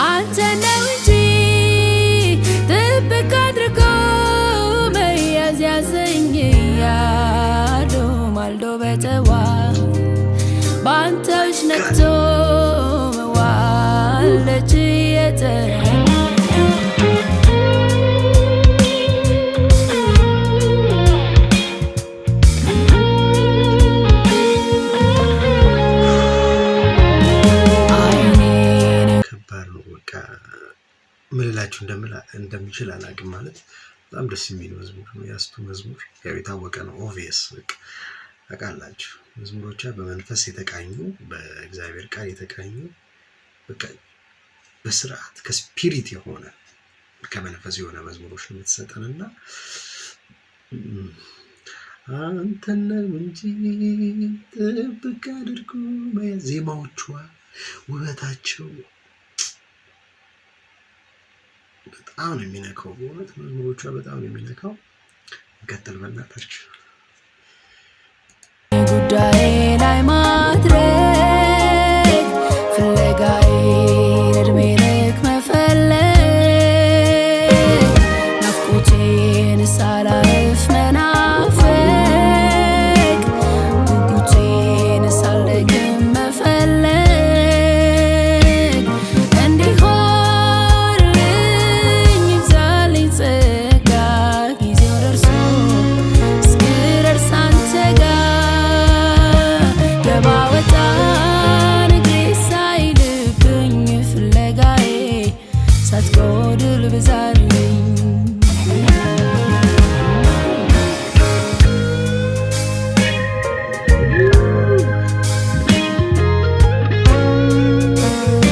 አንተ ነው እንጂ ጥብቅ አድርጎ መያዝ ያዘኝ ያዶ ማልዶ በጠዋት ባንተሽ ነክቶ መዋለች ምልላችሁ እንደምችል አላቅም ማለት በጣም ደስ የሚል መዝሙር ነው። ያስቱ መዝሙር ያው የታወቀ ነው። ኦቪየስ ታውቃላችሁ መዝሙሮቿ በመንፈስ የተቃኙ በእግዚአብሔር ቃል የተቃኙ በቃ በስርዓት ከስፒሪት የሆነ ከመንፈስ የሆነ መዝሙሮች ነው የምትሰጠንና አንተን እንጂ ጥብቅ አድርጎ ዜማዎቿ ውበታቸው በጣም ነው የሚነካው። በእውነት መዝሙሮቿ በጣም ነው የሚነካው። እንቀጥል በእናታችሁ።